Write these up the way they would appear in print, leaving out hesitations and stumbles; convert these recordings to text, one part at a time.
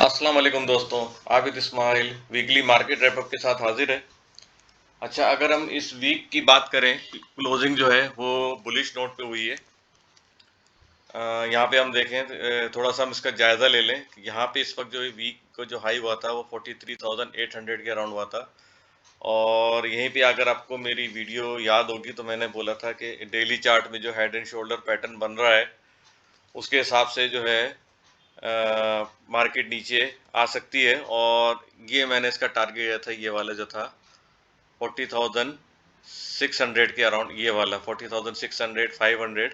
अस्सलाम वालेकुम दोस्तों। Abid Ismail weekly market wrap up के साथ हाजिर है। अच्छा, अगर हम इस वीक की बात करें, क्लोजिंग जो है वो बुलिश नोट पे हुई है। यहाँ पे हम देखें थोड़ा सा हम इसका जायज़ा ले लें कि यहाँ पे इस वक्त जो वीक को जो हाई हुआ था वो 43,800 के अराउंड हुआ था। और यहीं पे अगर आपको मेरी वीडियो याद होगी तो मैंने बोला था कि डेली चार्ट में जो हेड एंड शोल्डर पैटर्न बन रहा है उसके हिसाब से जो है मार्केट नीचे आ सकती है। और ये मैंने इसका टारगेट दिया था, ये वाला जो था 40,600 के अराउंड, ये वाला 40,600 500।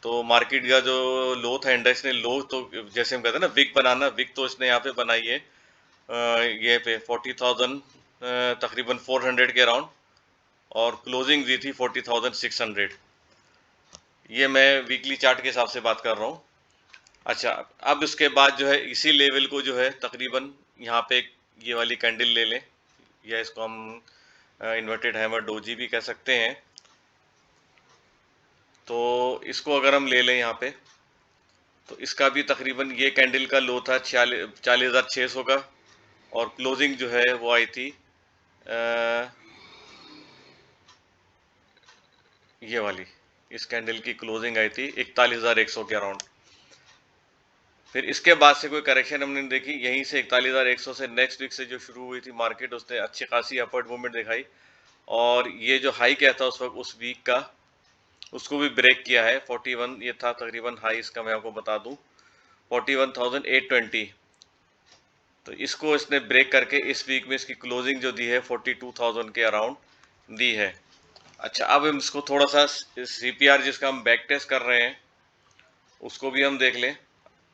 तो मार्केट का जो लो था, इंडेक्स ने लो, तो जैसे हम कहते हैं ना विक बनाना, विक तो इसने यहाँ पे बनाई है ये पे 40,000 तकरीबन 400 के अराउंड, और क्लोजिंग दी थी 40,600। ये मैं वीकली चार्ट के हिसाब से बात कर रहा हूँ। अच्छा, अब इसके बाद जो है इसी लेवल को जो है तकरीबन यहाँ पे ये वाली कैंडल ले लें, या इसको हम इन्वर्टेड हैमर डोजी भी कह सकते हैं। तो इसको अगर हम ले लें यहाँ पे, तो इसका भी तकरीबन ये कैंडल का लो था 40,600 का, और क्लोजिंग जो है वो आई थी ये वाली, इस कैंडल की क्लोजिंग आई थी 41,100 के अराउंड। फिर इसके बाद से कोई करेक्शन हमने नहीं देखी। यहीं से 41,100 से नेक्स्ट वीक से जो शुरू हुई थी मार्केट, उसने अच्छी खासी अपवर्ड मूवमेंट दिखाई, और ये जो हाई क्या था उस वक्त उस वीक का, उसको भी ब्रेक किया है। 41 ये था तकरीबन हाई, इसका मैं आपको बता दूं 41,820। तो इसको इसने ब्रेक करके इस वीक में इसकी क्लोजिंग जो दी है 42,000 के अराउंड दी है। अच्छा, अब हम इसको थोड़ा सा सीपीआर जिसका हम बैक टेस्ट कर रहे हैं उसको भी हम देख लें।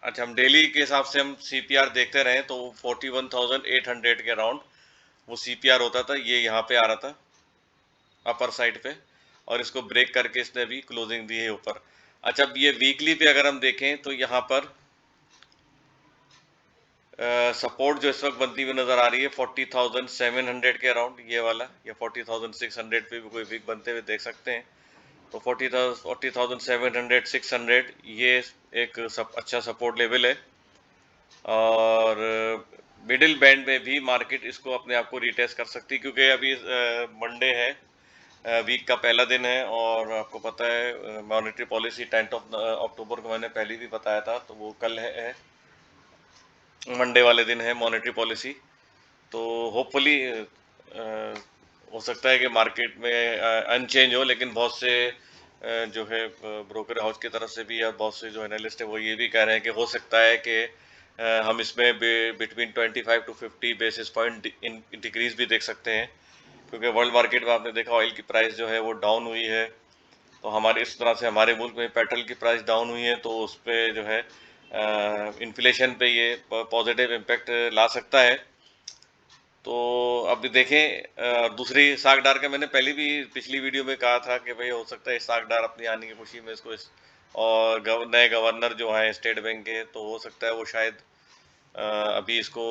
अच्छा, हम डेली के हिसाब से हम सीपीआर देखते रहे तो 41,800 के अराउंड वो सीपीआर होता था, ये यहाँ पे आ रहा था अपर साइड पे, और इसको ब्रेक करके इसने भी क्लोजिंग दी है ऊपर। अच्छा, अब ये वीकली पे अगर हम देखें तो यहाँ पर सपोर्ट जो इस वक्त बनती हुई नजर आ रही है 40,700 के अराउंड, ये वाला, या 40,600 पे भी कोई वीक बनते हुए देख सकते हैं। तो 40,700 600 ये एक अच्छा सपोर्ट लेवल है। और मिडिल बैंड में भी मार्केट इसको अपने आप को रिटेस्ट कर सकती है, क्योंकि अभी मंडे है, वीक का पहला दिन है, और आपको पता है मॉनेटरी पॉलिसी 10 अक्टूबर को मैंने पहले भी बताया था, तो वो कल है मंडे वाले दिन है मॉनेटरी पॉलिसी। तो होपफुली हो सकता है कि मार्केट में अनचेंज हो, लेकिन बहुत से जो है ब्रोकर हाउस की तरफ से भी, या बहुत से जो एनालिस्ट है वो ये भी कह रहे हैं कि हो सकता है कि हम इसमें between 25 to 50 basis point decrease भी देख सकते हैं, क्योंकि वर्ल्ड मार्केट में आपने देखा ऑयल की प्राइस जो है वो डाउन हुई है। तो हमारे इस तरह से हमारे मुल्क में पेट्रोल की प्राइस डाउन हुई है, तो उस पर जो है इन्फ्लेशन पे ये पॉजिटिव इम्पेक्ट ला सकता है। तो अभी देखें दूसरी सागडार का मैंने पहले भी पिछली वीडियो में कहा था कि भाई हो सकता है सागडार अपनी आने की खुशी में इसको और नए गवर्नर जो हैं स्टेट बैंक के, तो हो सकता है वो शायद अभी इसको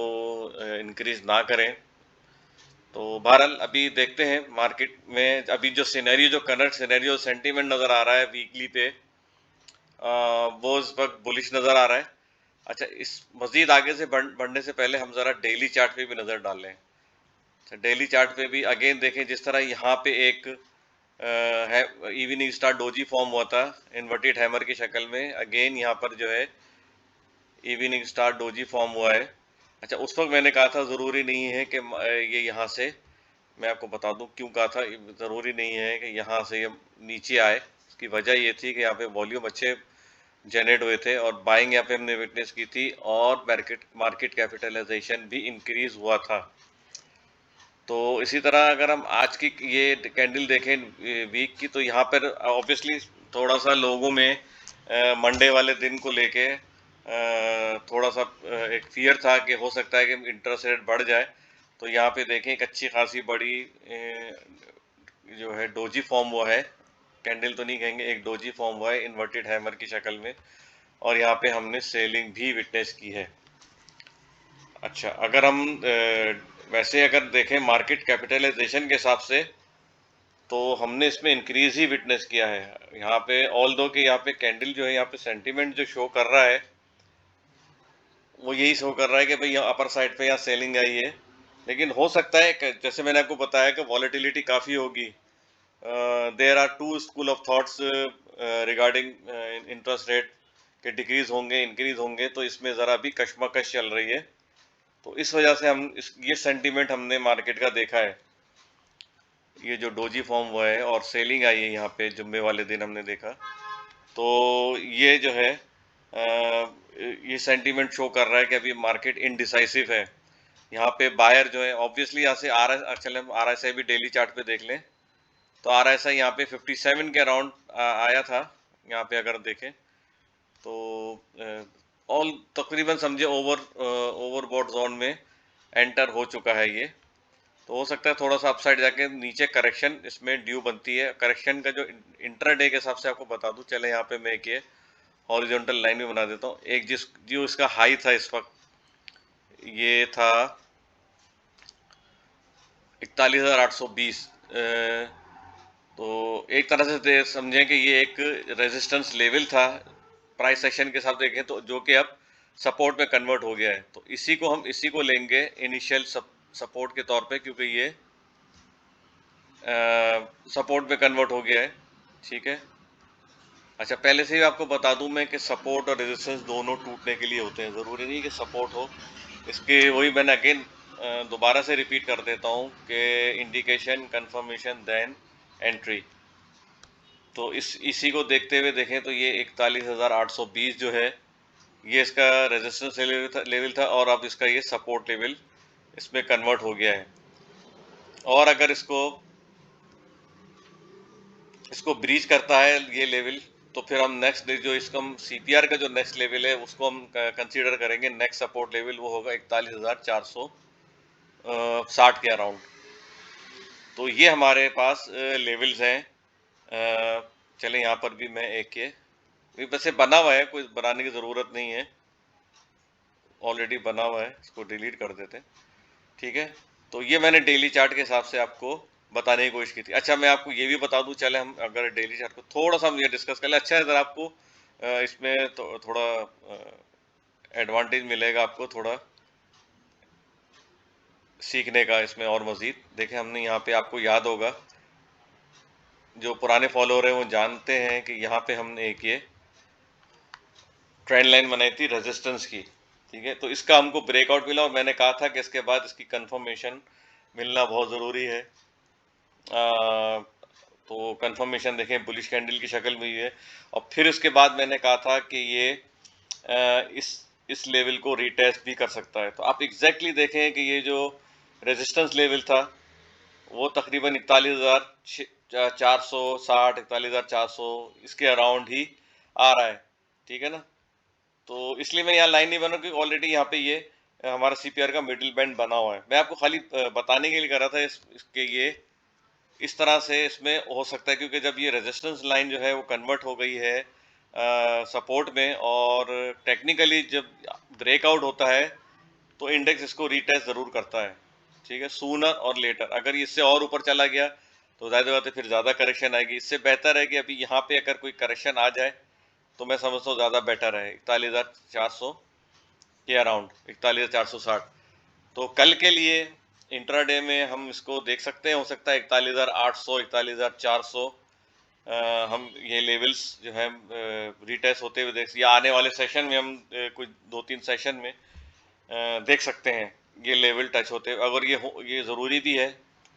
इंक्रीज ना करें। तो बहरहाल अभी देखते हैं मार्केट में, अभी जो सिनेरियो, जो करंट सिनेरियो सेंटीमेंट नज़र आ रहा है वीकली पे, वो इस वक्त बुलिश नज़र आ रहा है। अच्छा, इस मजीद आगे से बढ़ने से पहले हम ज़रा डेली चार्ट पे भी नज़र डाल लें। डेली चार्ट पे भी अगेन देखें, जिस तरह यहाँ पे एक है इवनिंग स्टार डोजी फॉर्म हुआ था इन्वर्टेड हैमर की शक्ल में, अगेन यहाँ पर जो है इवनिंग स्टार डोजी फॉर्म हुआ है। अच्छा, उस वक्त मैंने कहा था ज़रूरी नहीं है कि ये यहाँ से, मैं आपको बता दूं क्यों कहा था, ज़रूरी नहीं है कि यहाँ से ये नीचे आए। उसकी वजह ये थी कि यहाँ पे वॉल्यूम अच्छे जनरेट हुए थे, और बाइंग यहाँ पे हमने विटनेस की थी, और मार्केट मार्केट कैपिटलाइजेशन भी इंक्रीज हुआ था। तो इसी तरह अगर हम आज की ये कैंडल देखें वीक की, तो यहाँ पर ऑब्वियसली थोड़ा सा लोगों में मंडे वाले दिन को लेके थोड़ा सा एक फियर था कि हो सकता है कि इंटरेस्ट रेट बढ़ जाए। तो यहाँ पे देखें एक अच्छी खासी बड़ी जो है डोजी फॉर्म हुआ है, कैंडल तो नहीं कहेंगे, एक डोजी फॉर्म हुआ है इन्वर्टेड हैमर की शक्ल में, और यहाँ पे हमने सेलिंग भी विटनेस की है। अच्छा, अगर हम वैसे अगर देखें मार्केट कैपिटलाइजेशन के हिसाब से, तो हमने इसमें इंक्रीज ही विटनेस किया है यहाँ पे, ऑल दो कि यहाँ पे कैंडल जो है यहाँ पे सेंटीमेंट जो शो कर रहा है वो यही शो कर रहा है कि भाई यहाँ अपर साइड पे यहाँ सेलिंग आई है, लेकिन हो सकता है जैसे मैंने आपको बताया कि वॉलेटिलिटी काफ़ी होगी। There are two school of thoughts regarding interest rate के डिक्रीज होंगे इंक्रीज होंगे, तो इसमें ज़रा भी कशमकश चल रही है। तो इस वजह से हम ये सेंटीमेंट हमने मार्केट का देखा है। ये जो डोजी फॉर्म हुआ है और सेलिंग आई है यहाँ पे जुम्मे वाले दिन हमने देखा, तो ये जो है ये सेंटीमेंट शो कर रहा है कि अभी मार्केट इनडिसाइसिव है। यहाँ पे बायर जो है ऑब्वियसली यहाँ से चले हम RSI भी डेली चार्ट पे देख लें, तो RSI यहाँ पे 57 के अराउंड आया था। यहाँ पे अगर देखें तो ऑल तकरीबन समझे ओवरबॉट जोन में एंटर हो चुका है ये। तो हो सकता है थोड़ा सा अपसाइड जाके नीचे करेक्शन इसमें ड्यू बनती है। करेक्शन का जो इंट्राडे के हिसाब से आपको बता दूं, चले यहाँ पे मैं एक ये हॉरिजॉन्टल लाइन भी बना देता हूँ। एक जो इसका हाई था इस वक्त ये था 41,820। तो एक तरह से समझें कि ये एक रेजिस्टेंस लेवल था प्राइस सेक्शन के हिसाब से देखें तो, जो कि अब सपोर्ट में कन्वर्ट हो गया है। तो इसी को लेंगे इनिशियल सपोर्ट के तौर पे, क्योंकि ये सपोर्ट में कन्वर्ट हो गया है। ठीक है। अच्छा, पहले से ही आपको बता दूं मैं कि सपोर्ट और रेजिस्टेंस दोनों टूटने के लिए होते हैं, ज़रूरी नहीं कि सपोर्ट हो। इसके वही मैंने अगेन दोबारा से रिपीट कर देता हूं कि इंडिकेशन, कंफर्मेशन, देन एंट्री। तो इसी को देखते हुए देखें तो ये 41,820 जो है ये इसका रेजिस्टेंस लेवल था और अब इसका ये सपोर्ट लेवल इसमें कन्वर्ट हो गया है। और अगर इसको ब्रीच करता है ये लेवल, तो फिर हम नेक्स्ट जो इसका हम CPR का जो नेक्स्ट लेवल है उसको हम कंसीडर करेंगे। नेक्स्ट सपोर्ट लेवल वो होगा 41,460 के अराउंड। तो ये हमारे पास लेवल्स हैं। चले यहाँ पर भी मैं एक ये वैसे बना हुआ है, कोई बनाने की ज़रूरत नहीं है, ऑलरेडी बना हुआ है, इसको डिलीट कर देते हैं। ठीक है। तो ये मैंने डेली चार्ट के हिसाब से आपको बताने की कोशिश की थी। अच्छा, मैं आपको ये भी बता दूं, चले हम अगर डेली चार्ट को थोड़ा सा हम ये डिस्कस कर ले, अच्छा है अगर आपको इसमें तो थोड़ा एडवांटेज मिलेगा, आपको थोड़ा सीखने का इसमें और मज़ीद। देखें, हमने यहाँ पे आपको याद होगा, जो पुराने फॉलोअर हैं वो जानते हैं कि यहाँ पे हमने एक ये ट्रेंड लाइन बनाई थी रेजिस्टेंस की। ठीक है। तो इसका हमको ब्रेकआउट मिला और मैंने कहा था कि इसके बाद इसकी कंफर्मेशन मिलना बहुत ज़रूरी है। तो कंफर्मेशन देखें बुलिश कैंडल की शक्ल में ही है, और फिर उसके बाद मैंने कहा था कि ये इस लेवल को रीटेस्ट भी कर सकता है। तो आप एग्जैक्टली देखें कि ये जो रेजिस्टेंस लेवल था वो तकरीबन 41,460, 41,400 इसके अराउंड ही आ रहा है। ठीक है ना। तो इसलिए मैं यहाँ लाइन नहीं बना क्योंकि ऑलरेडी यहाँ पे ये हमारा CPR का मिडिल बैंड बना हुआ है। मैं आपको खाली बताने के लिए कर रहा था इसके ये इस तरह से इसमें हो सकता है, क्योंकि जब ये रेजिस्टेंस लाइन जो है वो कन्वर्ट हो गई है सपोर्ट में, और टेक्निकली जब ब्रेकआउट होता है तो इंडेक्स इसको रीटेस्ट ज़रूर करता है। ठीक है। सूनर और लेटर, अगर ये इससे और ऊपर चला गया तो ज़्यादा बात है, फिर ज़्यादा करेक्शन आएगी। इससे बेहतर है कि अभी यहाँ पे अगर कोई करेक्शन आ जाए तो मैं समझता हूँ ज़्यादा बेटर है 41,400 के अराउंड, 41,460। तो कल के लिए इंट्राडे में हम इसको देख सकते हैं, हो सकता है 41,800, 41,400 हम ये लेवल्स जो है रीटेस्ट होते हुए या आने वाले सेशन में हम कुछ 2-3 सेशन में देख सकते हैं ये लेवल टच होते हुए। अगर ये ज़रूरी भी है,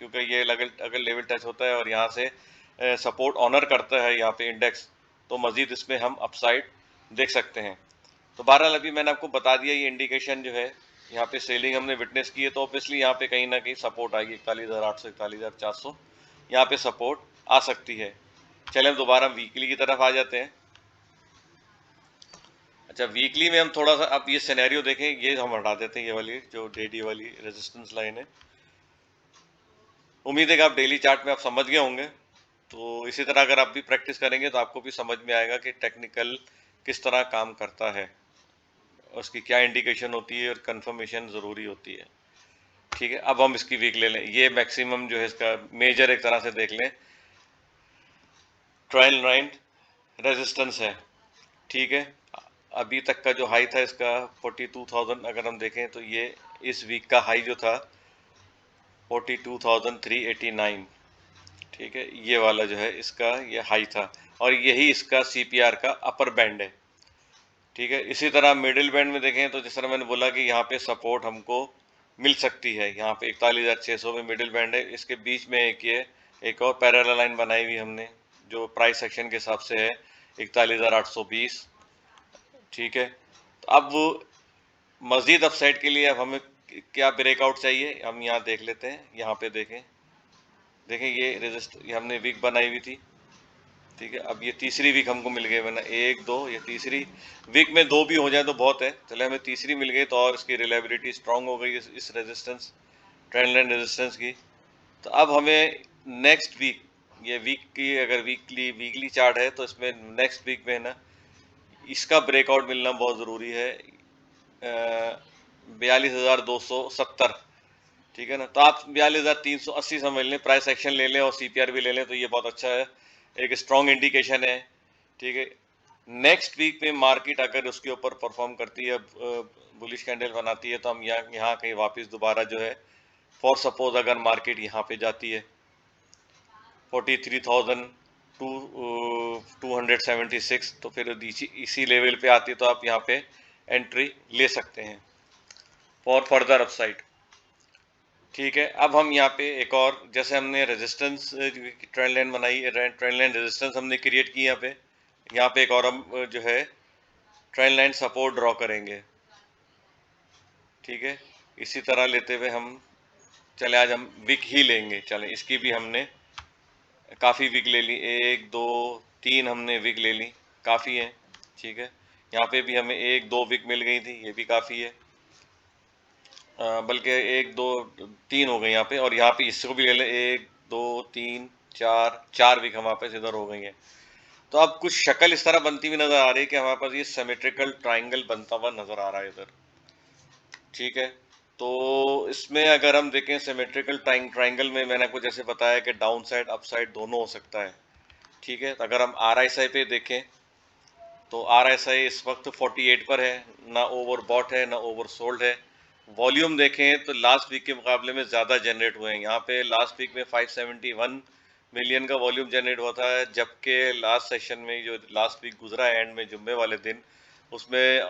क्योंकि ये अगर लेवल टच होता है और यहाँ से सपोर्ट ऑनर करता है यहाँ पे इंडेक्स, तो मज़ीद इसमें हम अपसाइड देख सकते हैं। तो बहरहाल अभी मैंने आपको बता दिया ये इंडिकेशन जो है, यहाँ पे सेलिंग हमने विटनेस की है, तो ऑब्वियसली यहाँ पे कहीं ना कहीं सपोर्ट आएगी 41,800, 41,400 यहाँ पे सपोर्ट आ सकती है। चले हम दोबारा वीकली की तरफ आ जाते हैं। अच्छा, वीकली में हम थोड़ा सा अब ये सिनेरियो देखें, ये हम हटा देते हैं, ये वाली जो डेली वाली रेजिस्टेंस लाइन है। उम्मीद है कि आप डेली चार्ट में आप समझ गए होंगे। तो इसी तरह अगर आप भी प्रैक्टिस करेंगे तो आपको भी समझ में आएगा कि टेक्निकल किस तरह काम करता है, उसकी क्या इंडिकेशन होती है और कंफर्मेशन ज़रूरी होती है। ठीक है। अब हम इसकी वीक ले लें, ये मैक्सिमम जो है इसका मेजर एक तरह से देख लें, ट्रायल लाइन रेजिस्टेंस है। ठीक है। अभी तक का जो हाई था इसका 42,000, अगर हम देखें तो ये इस वीक का हाई जो था 42,389, ठीक है, ये वाला जो है इसका ये हाई था, और यही इसका CPR का अपर बैंड है, ठीक है। इसी तरह मिडिल बैंड में देखें तो जिस तरह मैंने बोला कि यहाँ पे सपोर्ट हमको मिल सकती है, यहाँ पे 41,600 में मिडिल बैंड है, इसके बीच में एक और पैरेलल लाइन बनाई हुई हमने जो प्राइस सेक्शन के हिसाब से है 41,820, ठीक है। तो अब मजीद अपसाइड के लिए अब हमें क्या ब्रेकआउट चाहिए, हम यहाँ देख लेते हैं। यहाँ पे देखें ये हमने वीक बनाई हुई थी, ठीक है। अब ये तीसरी वीक हमको मिल गई, वरना 1 2 ये तीसरी वीक में 2 भी हो जाए तो बहुत है, चले हमें तीसरी मिल गई तो और इसकी रिलायबिलिटी स्ट्रांग हो गई इस रेजिस्टेंस, ट्रेंड लाइन रेजिस्टेंस की। तो अब हमें नेक्स्ट वीक, ये वीक की अगर वीकली चार्ट है तो इसमें नेक्स्ट वीक में है ना, इसका ब्रेकआउट मिलना बहुत ज़रूरी है, 42,270, ठीक है ना। तो आप 42,380 समझ लें, प्राइस एक्शन ले लें और CPR भी ले लें तो ये बहुत अच्छा है, एक स्ट्रॉन्ग इंडिकेशन है, ठीक है। नेक्स्ट वीक में मार्केट अगर उसके ऊपर परफॉर्म करती है, बुलिश कैंडल बनाती है, तो हम यहाँ कहीं वापस दोबारा जो है, फॉर सपोज अगर मार्केट यहाँ पे जाती है 43,276, तो फिर इसी लेवल पे आती है तो आप यहाँ पे एंट्री ले सकते हैं फॉर फर्दर अपसाइड, ठीक है। अब हम यहाँ पे एक और, जैसे हमने रेजिस्टेंस ट्रेंड लाइन बनाई, ट्रेंड लाइन रेजिस्टेंस हमने क्रिएट की, यहाँ पे एक और हम जो है ट्रेंड लाइन सपोर्ट ड्रॉ करेंगे, ठीक है। इसी तरह लेते हुए हम चले, आज हम वीक ही लेंगे, चले इसकी भी हमने काफ़ी वीक ले ली, 1 2 3 हमने वीक ले ली, काफ़ी है, ठीक है। यहाँ पे भी हमें 1 2 वीक मिल गई थी, ये भी काफ़ी है, बल्कि 1 2 3 हो गई यहाँ पे, और यहाँ पे इसको भी ले लें 1 2 3 4 वीक हमारे पास इधर हो गई है। तो अब कुछ शक्ल इस तरह बनती हुई नजर आ रही है कि हमारे पास ये सिमेट्रिकल ट्राइंगल बनता हुआ नजर आ रहा है इधर, ठीक है। तो इसमें अगर हम देखें सिमेट्रिकल ट्राइंगल में, मैंने आपको जैसे बताया कि डाउन साइड अप साइड दोनों हो सकता है, ठीक है। तो अगर हम RSI पे देखें तो RSI इस वक्त 48 पर है, ना ओवरबॉट है ना ओवरसोल्ड है। वॉल्यूम देखें तो लास्ट वीक के मुकाबले में ज़्यादा जनरेट हुए हैं, यहाँ पे लास्ट वीक में 571 मिलियन का वॉल्यूम जनरेट हुआ था, जबकि लास्ट सेशन में जो लास्ट वीक गुजरा है एंड में जुम्मे वाले दिन, उसमें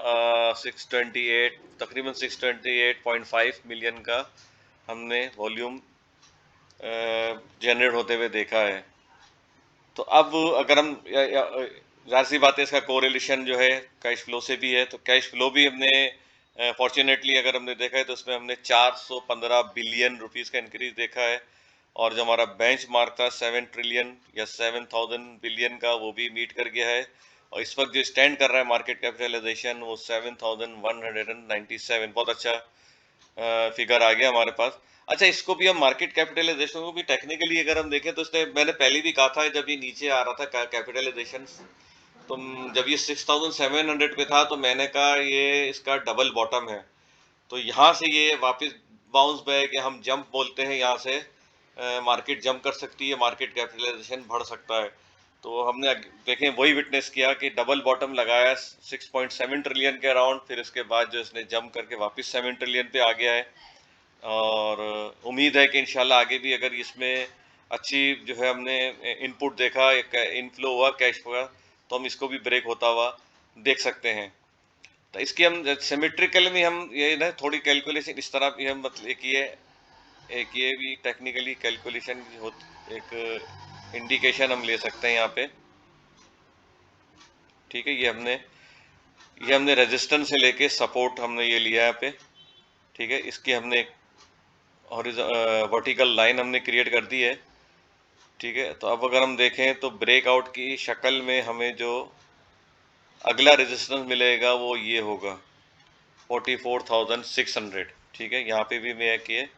628 तकरीबन 628.5 मिलियन का हमने वॉल्यूम जनरेट होते हुए देखा है। तो अब अगर हम जाहिर सी बात है, इसका कोरिलेशन जो है कैश फ्लो से भी है, तो कैश फ्लो भी हमने फॉर्चुनेटली अगर हमने देखा है तो उसमें हमने 415 बिलियन रुपीस का इंक्रीज देखा है, और जो हमारा बेंच मार्क था 7 ट्रिलियन या 7,000 बिलियन का, वो भी मीट कर गया है, और इस वक्त जो स्टैंड कर रहा है मार्केट कैपिटलाइजेशन वो 7,197, बहुत अच्छा फिगर आ गया हमारे पास। अच्छा, इसको भी हम मार्केट कैपिटलाइजेशन को भी टेक्निकली अगर हम देखें तो इसने, मैंने पहले भी कहा था जब ये नीचे आ रहा था कैपिटलाइजेशन, तो जब ये 6,700 पे था तो मैंने कहा ये इसका डबल बॉटम है, तो यहाँ से ये वापस बाउंस बैक या हम जंप बोलते हैं, यहाँ से मार्केट जंप कर सकती है, मार्केट कैपिटलाइजेशन बढ़ सकता है। तो हमने देखें वही विटनेस किया कि डबल बॉटम लगाया 6.7 ट्रिलियन के अराउंड, फिर इसके बाद जो इसने जंप करके वापस 7 ट्रिलियन पे आ गया है, और उम्मीद है कि इंशाल्लाह आगे भी अगर इसमें अच्छी जो है हमने इनपुट देखा, एक इनफ्लो हुआ कैश का, तो हम इसको भी ब्रेक होता हुआ देख सकते हैं। तो इसकी हम सिमेट्रिकल में हम ये ना थोड़ी कैलकुलेशन इस तरह भी हम मतलब एक ये भी टेक्निकली कैलकुलेशन एक इंडिकेशन हम ले सकते हैं यहाँ पे, ठीक है। ये हमने रेजिस्टेंस से लेके सपोर्ट हमने ये लिया है यहाँ पे, ठीक है। इसकी हमने एक वर्टिकल लाइन हमने क्रिएट कर दी है, ठीक है। तो अब अगर हम देखें तो ब्रेकआउट की शक्ल में हमें जो अगला रेजिस्टेंस मिलेगा वो ये होगा 44,600, ठीक है। यहाँ पे भी मैं किए,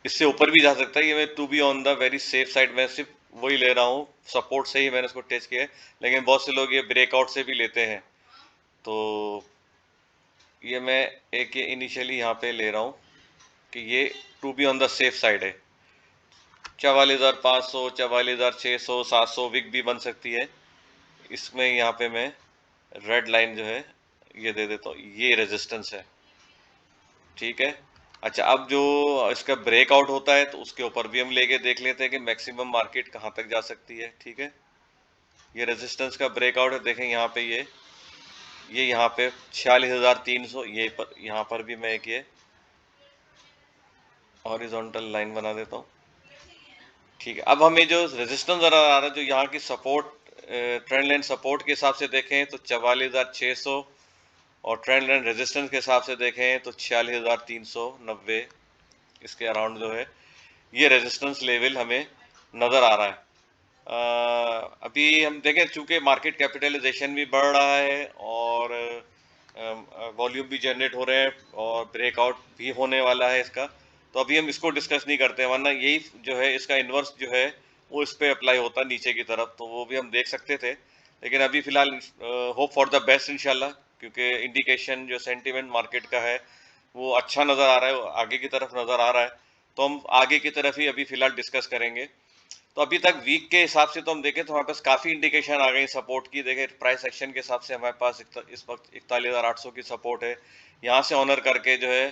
इससे ऊपर भी जा सकता है, ये मैं to be on the very safe side में सिर्फ वही ले रहा हूँ, सपोर्ट से ही मैंने इसको टेस्ट किया है, लेकिन बहुत से लोग ये ब्रेकआउट से भी लेते हैं, तो ये मैं एक ये इनिशियली यहाँ पे ले रहा हूँ कि ये to be on the safe side है। 44,500 44,600 700 विक भी बन सकती है, इसमें यहाँ पे मैं रेड लाइन जो है ये दे देता हूँ, ये रेजिस्टेंस है, ठीक है। अच्छा, अब जो इसका ब्रेकआउट होता है तो उसके ऊपर भी हम लेके देख लेते हैं कि मैक्सिमम मार्केट कहाँ तक जा सकती है, ठीक है। ये रेजिस्टेंस का ब्रेकआउट है, देखें यहाँ पे ये यहाँ पे 46,300, ये पर यहाँ पर भी मैं एक ये हॉरिजॉन्टल लाइन बना देता हूँ, ठीक है। अब हमें जो रेजिस्टेंस नजर आ रहा है, जो यहाँ की सपोर्ट ट्रेंड लाइन सपोर्ट के हिसाब से देखें तो 44,600, और ट्रेंड लाइन रेजिस्टेंस के हिसाब से देखें तो 46,390, इसके अराउंड जो है ये रेजिस्टेंस लेवल हमें नज़र आ रहा है। अभी हम देखें, चूंकि मार्केट कैपिटलाइजेशन भी बढ़ रहा है और वॉल्यूम भी जनरेट हो रहे हैं और ब्रेकआउट भी होने वाला है इसका, तो अभी हम इसको डिस्कस नहीं करते हैं, वरना यही जो है इसका इन्वर्स जो है वो इस पे अप्लाई होता नीचे की तरफ, तो वो भी हम देख सकते थे। लेकिन अभी फिलहाल होप फॉर द बेस्ट इंशाल्लाह, क्योंकि इंडिकेशन जो सेंटीमेंट मार्केट का है वो अच्छा नज़र आ रहा है, आगे की तरफ नज़र आ रहा है, तो हम आगे की तरफ ही अभी फिलहाल डिस्कस करेंगे। तो अभी तक वीक के हिसाब से तो हम देखें तो हमारे पास काफ़ी इंडिकेशन आ गई सपोर्ट की। देखें प्राइस एक्शन के हिसाब से हमारे पास इस वक्त 41,800 की सपोर्ट है, यहाँ से ऑनर करके जो है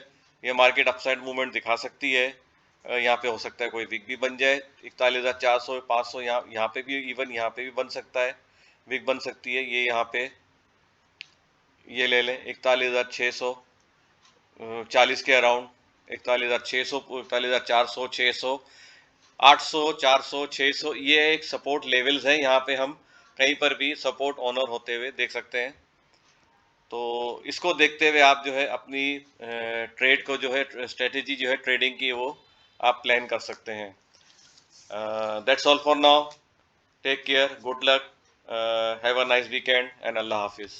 ये मार्केट अपसाइड मूवमेंट दिखा सकती है। यहाँ पे हो सकता है कोई वीक भी बन जाए, 41,400 500, यहाँ पे भी, इवन यहाँ पे भी बन सकता है, वीक बन सकती है। ये यहाँ पे ये ले लें 41,600 40 के अराउंड, 41,600, 41,400, 600, 800, 400, 600, ये एक सपोर्ट लेवल्स हैं। यहाँ पे हम कहीं पर भी सपोर्ट ऑनर होते हुए देख सकते हैं। तो इसको देखते हुए आप जो है अपनी ट्रेड को जो है, स्ट्रेटेजी जो है ट्रेडिंग की, वो आप प्लान कर सकते हैं। That's all for now, take care, good luck, have a nice weekend and Allah हाफिज़।